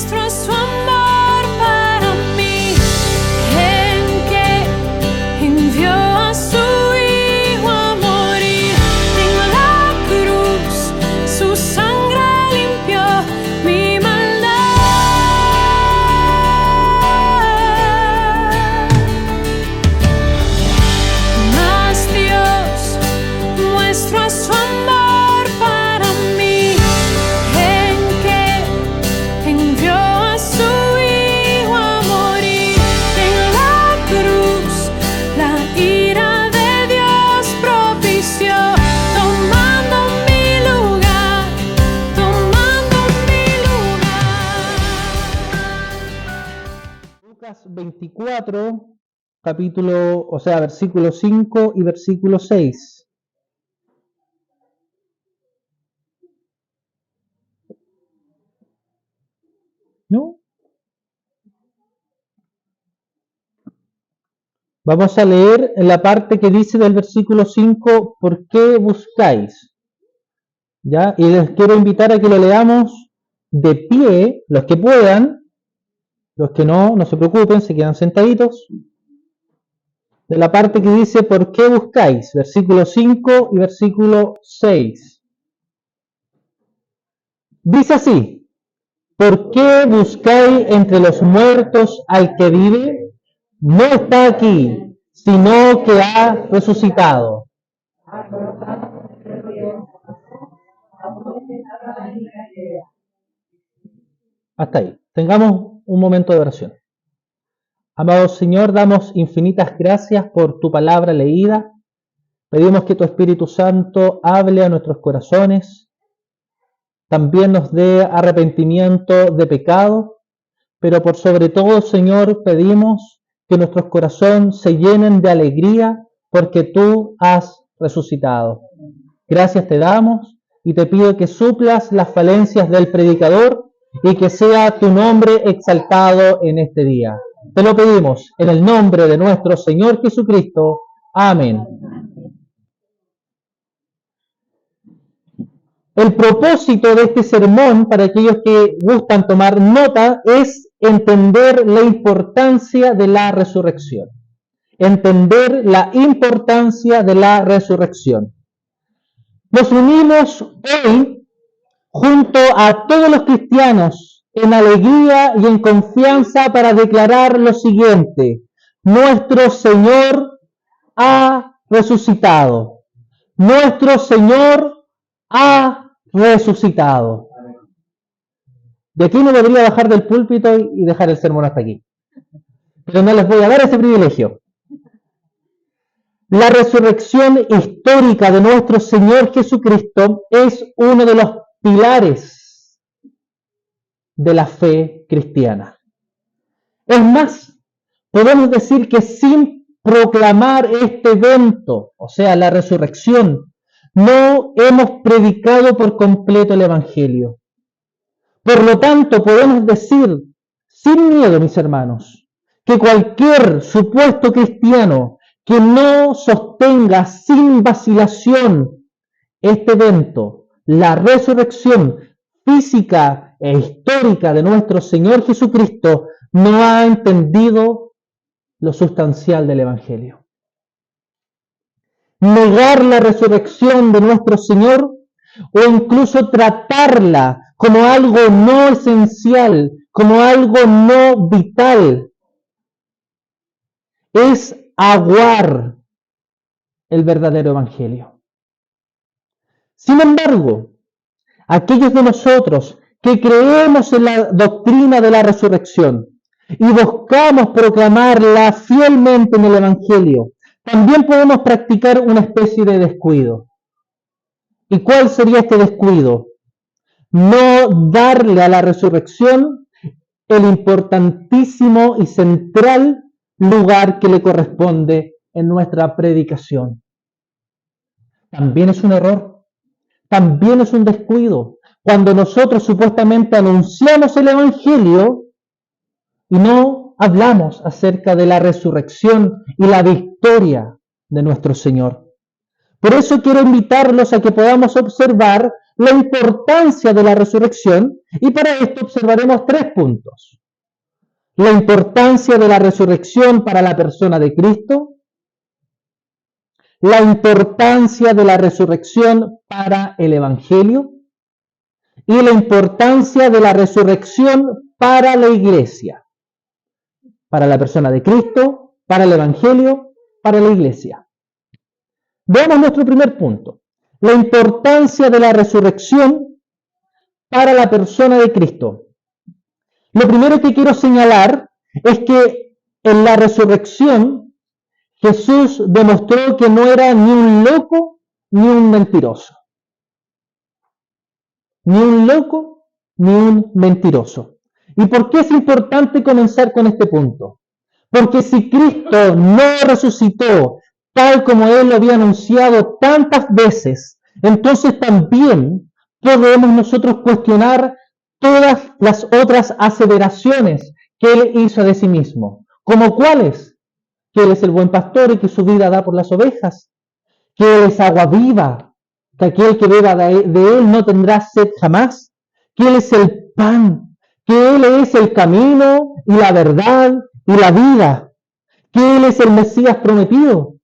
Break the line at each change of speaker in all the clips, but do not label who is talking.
muestra su amor para mí, en que envió a su Hijo a morir en la cruz. Su sangre limpió mi maldad. Mas Dios muestra su amor para mí, en que envió a su Hijo a morir en la cruz. La ira de Dios propició, tomando mi lugar, tomando mi lugar.
Lucas 24, versículo 5 y versículo 6. ¿No? Vamos a leer en la parte que dice del versículo 5, ¿por qué buscáis? ¿Ya? Y les quiero invitar a que lo leamos de pie, los que puedan. Los que no se preocupen, se quedan sentaditos. De la parte que dice, ¿por qué buscáis? Versículo 5 y versículo 6. Dice así, ¿por qué buscáis entre los muertos al que vive? No está aquí, sino que ha resucitado. Hasta ahí. Tengamos un momento de oración. Amado Señor, damos infinitas gracias por tu palabra leída. Pedimos que tu Espíritu Santo hable a nuestros corazones. También nos dé arrepentimiento de pecado. Pero por sobre todo, Señor, pedimos que nuestros corazones se llenen de alegría porque tú has resucitado. Gracias te damos y te pido que suplas las falencias del predicador y que sea tu nombre exaltado en este día. Te lo pedimos en el nombre de nuestro Señor Jesucristo. Amén. El propósito de este sermón, para aquellos que gustan tomar nota, es entender la importancia de la resurrección. Entender la importancia de la resurrección. Nos unimos hoy junto a todos los cristianos en alegría y en confianza para declarar lo siguiente: nuestro Señor ha resucitado. Nuestro Señor ha resucitado. De aquí no debería bajar del púlpito y dejar el sermón hasta aquí. Pero no les voy a dar ese privilegio. La resurrección histórica de nuestro Señor Jesucristo es uno de los pilares de la fe cristiana. Es más, podemos decir que sin proclamar este evento, o sea, la resurrección, no hemos predicado por completo el Evangelio. Por lo tanto, podemos decir, sin miedo, mis hermanos, que cualquier supuesto cristiano que no sostenga sin vacilación este evento, la resurrección física e histórica de nuestro Señor Jesucristo, no ha entendido lo sustancial del Evangelio. Negar la resurrección de nuestro Señor o incluso tratarla como algo no esencial, como algo no vital, es aguar el verdadero Evangelio. Sin embargo, aquellos de nosotros que creemos en la doctrina de la resurrección y buscamos proclamarla fielmente en el Evangelio, también podemos practicar una especie de descuido. ¿Y cuál sería este descuido? No darle a la resurrección el importantísimo y central lugar que le corresponde en nuestra predicación. También es un error, también es un descuido, cuando nosotros supuestamente anunciamos el Evangelio y no hablamos acerca de la resurrección y la victoria de nuestro Señor. Por eso quiero invitarlos a que podamos observar la importancia de la resurrección y para esto observaremos 3 puntos. La importancia de la resurrección para la persona de Cristo, la importancia de la resurrección para el Evangelio y la importancia de la resurrección para la iglesia, para la persona de Cristo, para el Evangelio, para la iglesia. Veamos nuestro primer punto, la importancia de la resurrección para la persona de Cristo. Lo primero que quiero señalar es que en la resurrección Jesús demostró que no era ni un loco ni un mentiroso. Ni un loco ni un mentiroso. ¿Y por qué es importante comenzar con este punto? Porque si Cristo no resucitó tal como Él lo había anunciado tantas veces, entonces también podemos nosotros cuestionar todas las otras aseveraciones que Él hizo de sí mismo. ¿Como cuáles? Que Él es el buen pastor y que su vida da por las ovejas. Que Él es agua viva, que aquel que beba de Él no tendrá sed jamás. Que Él es el pan, que Él es el camino y la verdad y la vida. Que Él es el Mesías prometido.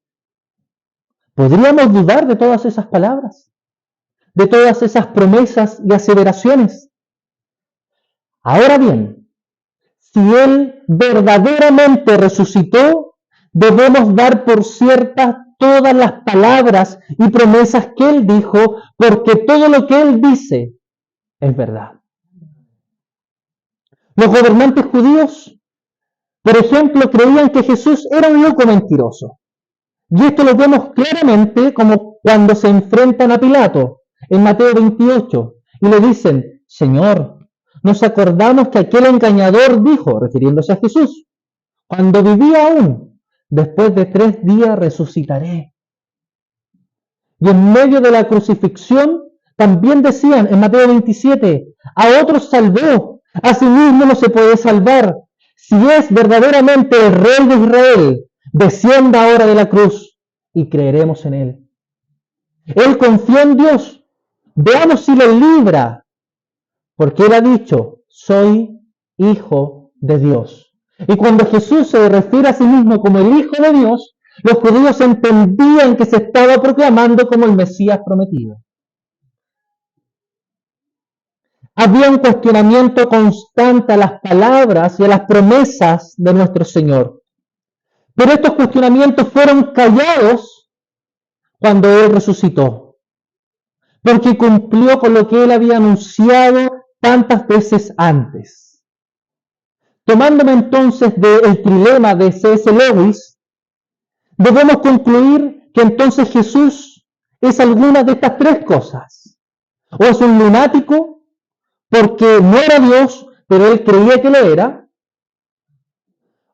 ¿Podríamos dudar de todas esas palabras? ¿De todas esas promesas y aseveraciones? Ahora bien, si Él verdaderamente resucitó, debemos dar por ciertas todas las palabras y promesas que Él dijo, porque todo lo que Él dice es verdad. Los gobernantes judíos, por ejemplo, creían que Jesús era un loco mentiroso. Y esto lo vemos claramente como cuando se enfrentan a Pilato en Mateo 28 y le dicen, Señor, nos acordamos que aquel engañador dijo, refiriéndose a Jesús, cuando vivía aún, después de 3 días resucitaré. Y en medio de la crucifixión también decían en Mateo 27, a otros salvó, a sí mismo no se puede salvar. Si es verdaderamente el Rey de Israel, descienda ahora de la cruz y creeremos en Él. Él confió en Dios. Veamos si lo libra. Porque Él ha dicho, soy hijo de Dios. Y cuando Jesús se refiere a sí mismo como el Hijo de Dios, los judíos entendían que se estaba proclamando como el Mesías prometido. Había un cuestionamiento constante a las palabras y a las promesas de nuestro Señor. Pero estos cuestionamientos fueron callados cuando Él resucitó, porque cumplió con lo que Él había anunciado tantas veces antes. Tomándome entonces del trilema de C.S. Lewis, debemos concluir que entonces Jesús es alguna de estas 3 cosas. O es un lunático, porque no era Dios, pero Él creía que lo era.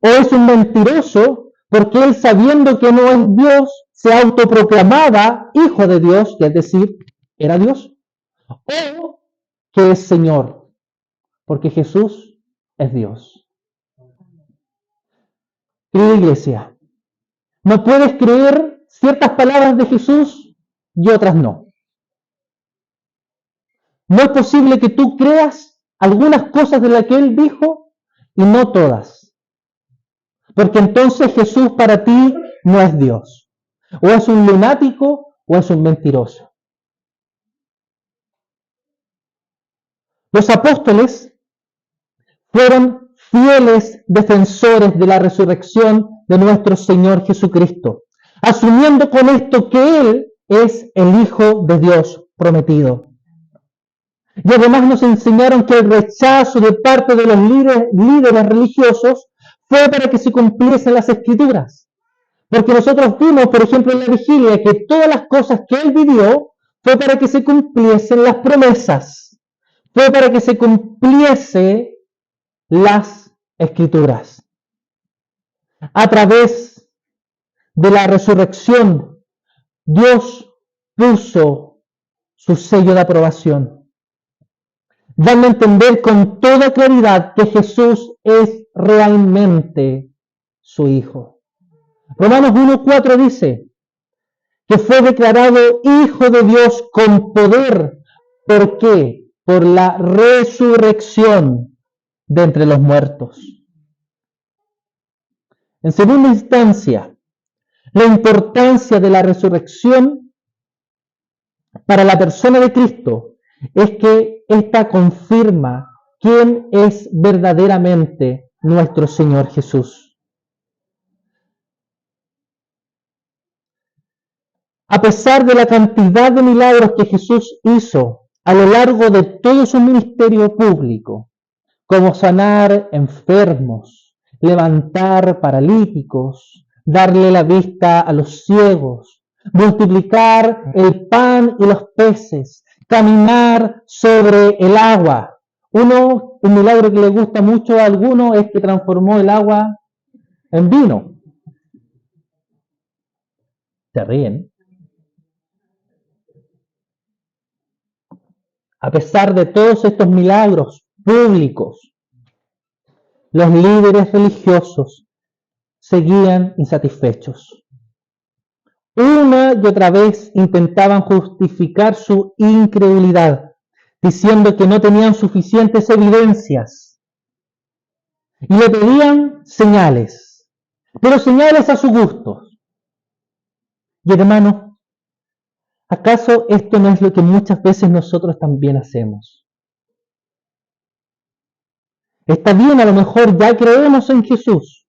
O es un mentiroso, porque Él, sabiendo que no es Dios, se autoproclamaba hijo de Dios, que es decir, era Dios. O que es Señor, porque Jesús es Dios. Querida iglesia, no puedes creer ciertas palabras de Jesús y otras no. No es posible que tú creas algunas cosas de las que Él dijo y no todas. Porque entonces Jesús para ti no es Dios. O es un lunático o es un mentiroso. Los apóstoles fueron fieles defensores de la resurrección de nuestro Señor Jesucristo, asumiendo con esto que Él es el Hijo de Dios prometido. Y además nos enseñaron que el rechazo de parte de los líderes religiosos fue para que se cumpliesen las Escrituras. Porque nosotros vimos, por ejemplo, en la vigilia, que todas las cosas que Él vivió fue para que se cumpliesen las promesas. Fue para que se cumpliesen las Escrituras. A través de la resurrección, Dios puso su sello de aprobación, dando a entender con toda claridad que Jesús es realmente su Hijo. Romanos 1:4 dice que fue declarado Hijo de Dios con poder ¿Por qué? Por la resurrección de entre los muertos. En segunda instancia, la importancia de la resurrección para la persona de Cristo es que ésta confirma quién es verdaderamente nuestro Señor Jesús. A pesar de la cantidad de milagros que Jesús hizo a lo largo de todo su ministerio público, como sanar enfermos, levantar paralíticos, darle la vista a los ciegos, multiplicar el pan y los peces, caminar sobre el agua. Un milagro que le gusta mucho a algunos es que transformó el agua en vino. Se ríen. A pesar de todos estos milagros públicos, los líderes religiosos seguían insatisfechos. Una y otra vez intentaban justificar su incredulidad, diciendo que no tenían suficientes evidencias. Y le pedían señales, pero señales a su gusto. Y hermano, ¿acaso esto no es lo que muchas veces nosotros también hacemos? Está bien, a lo mejor ya creemos en Jesús,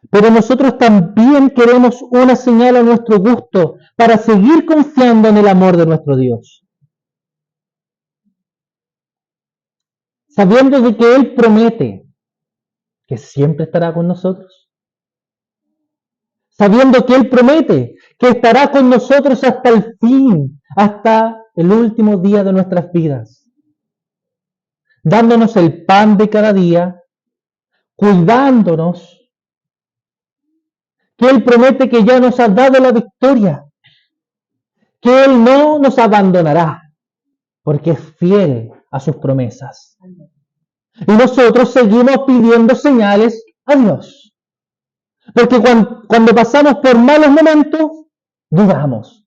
pero nosotros también queremos una señal a nuestro gusto para seguir confiando en el amor de nuestro Dios. Sabiendo de que Él promete que siempre estará con nosotros. Sabiendo que Él promete que estará con nosotros hasta el fin, hasta el último día de nuestras vidas. Dándonos el pan de cada día, cuidándonos, que Él promete que ya nos ha dado la victoria, que Él no nos abandonará, porque es fiel a sus promesas. Y nosotros seguimos pidiendo señales a Dios, porque cuando pasamos por malos momentos, dudamos.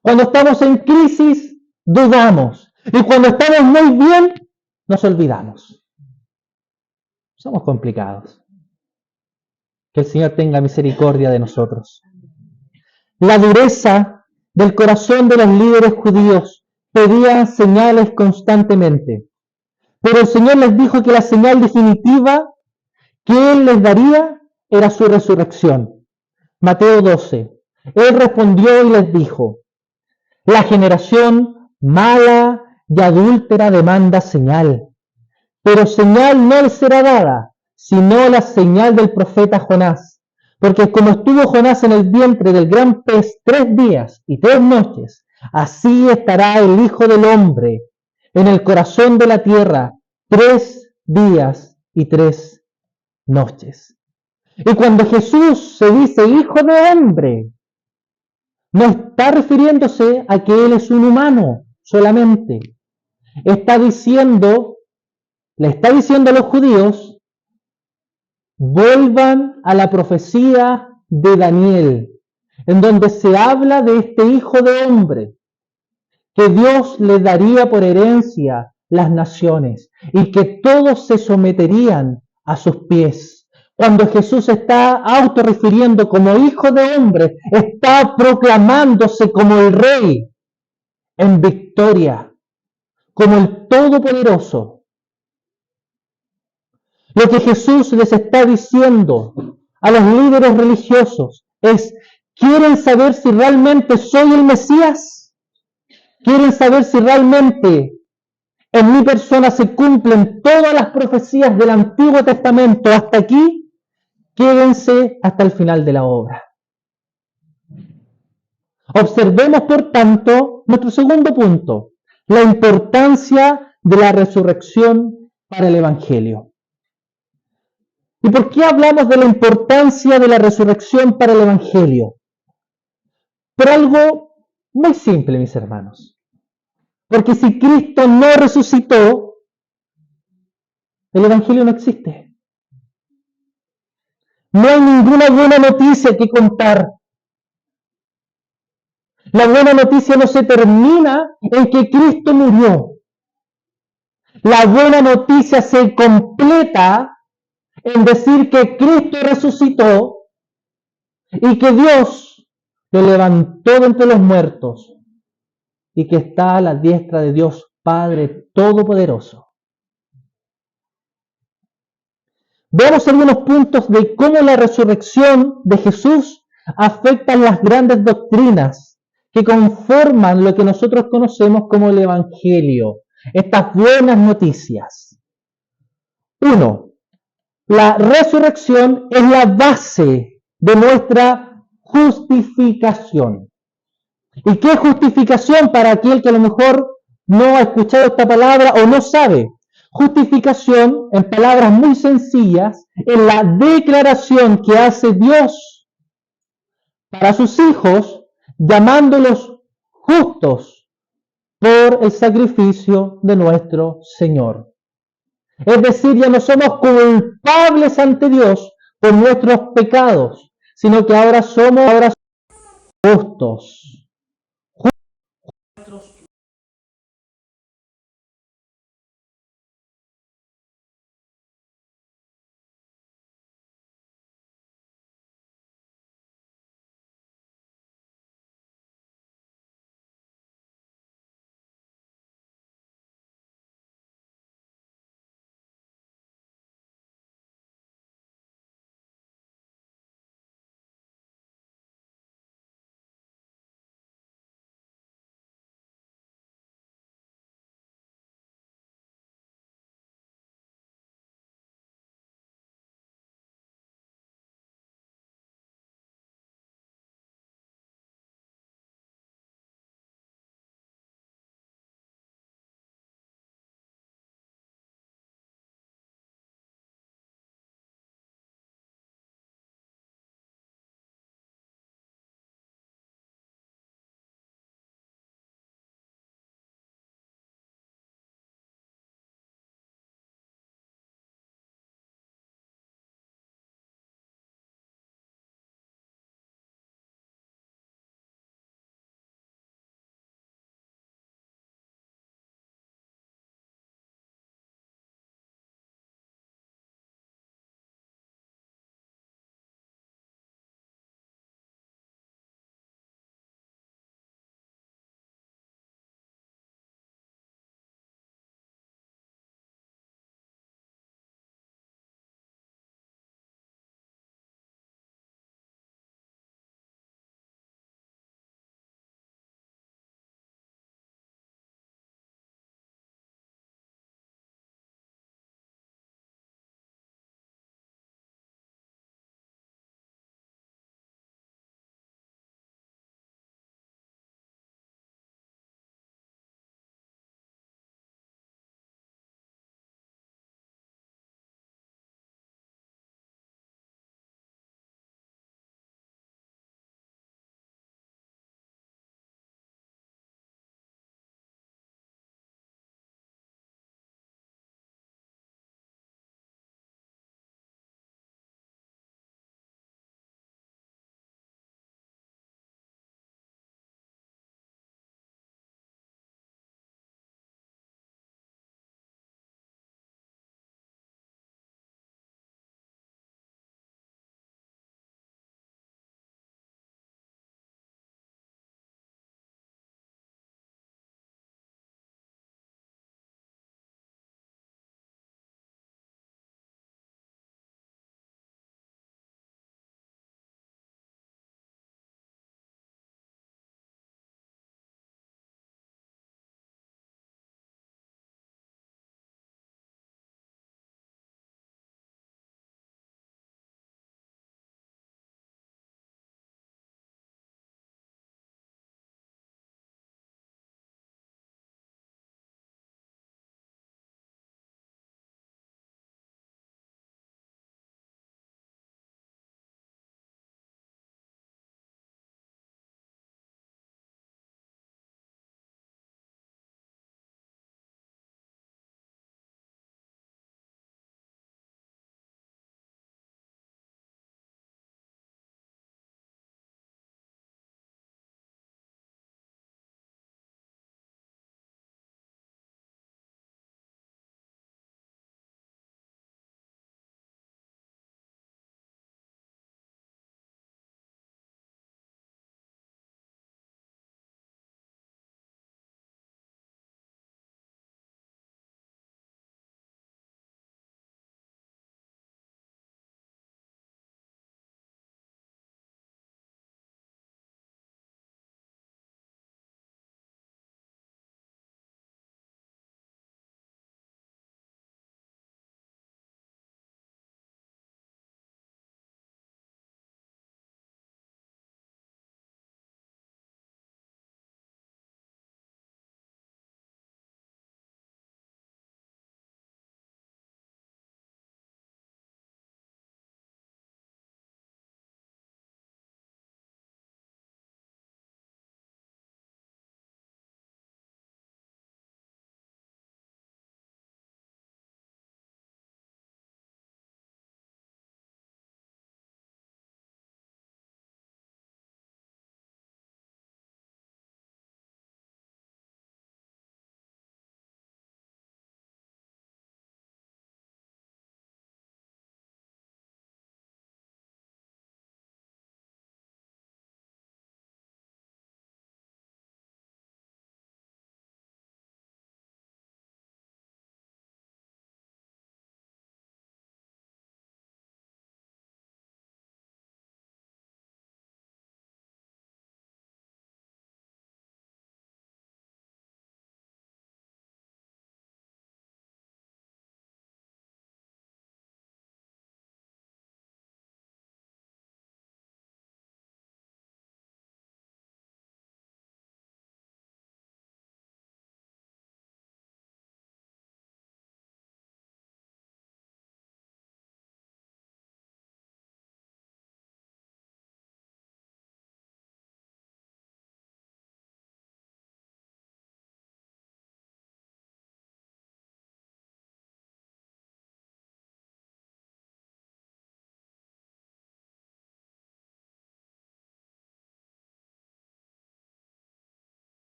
Cuando estamos en crisis, dudamos. Y cuando estamos muy bien, nos olvidamos. Somos complicados. Que el Señor tenga misericordia de nosotros. La dureza del corazón de los líderes judíos pedía señales constantemente. Pero el Señor les dijo que la señal definitiva que Él les daría era su resurrección. Mateo 12. Él respondió y les dijo: la generación mala y adúltera demanda señal, pero señal no les será dada, sino la señal del profeta Jonás. Porque como estuvo Jonás en el vientre del gran pez 3 días y 3 noches, así estará el Hijo del Hombre en el corazón de la tierra 3 días y 3 noches. Y cuando Jesús se dice Hijo de Hombre, no está refiriéndose a que Él es un humano solamente. Le está diciendo a los judíos: vuelvan a la profecía de Daniel, en donde se habla de este Hijo de Hombre, que Dios le daría por herencia las naciones y que todos se someterían a sus pies. Cuando Jesús está autorrefiriendo como Hijo de Hombre, está proclamándose como el Rey en victoria, como el Todopoderoso. Lo que Jesús les está diciendo a los líderes religiosos es: ¿quieren saber si realmente soy el Mesías? ¿Quieren saber si realmente en mi persona se cumplen todas las profecías del Antiguo Testamento hasta aquí? Quédense hasta el final de la obra. Observemos, por tanto, nuestro segundo punto: la importancia de la resurrección para el Evangelio. ¿Y por qué hablamos de la importancia de la resurrección para el Evangelio? Por algo muy simple, mis hermanos. Porque si Cristo no resucitó, el Evangelio no existe. No hay ninguna buena noticia que contar. La buena noticia no se termina en que Cristo murió. La buena noticia se completa en decir que Cristo resucitó y que Dios lo levantó de entre los muertos y que está a la diestra de Dios Padre Todopoderoso. Veamos algunos puntos de cómo la resurrección de Jesús afecta las grandes doctrinas que conforman lo que nosotros conocemos como el Evangelio, estas buenas noticias. 1. La resurrección es la base de nuestra justificación. ¿Y qué es justificación para aquel que a lo mejor no ha escuchado esta palabra o no sabe? Justificación, en palabras muy sencillas, es la declaración que hace Dios para sus hijos, llamándolos justos por el sacrificio de nuestro Señor. Es decir, ya no somos culpables ante Dios por nuestros pecados, sino que ahora somos justos.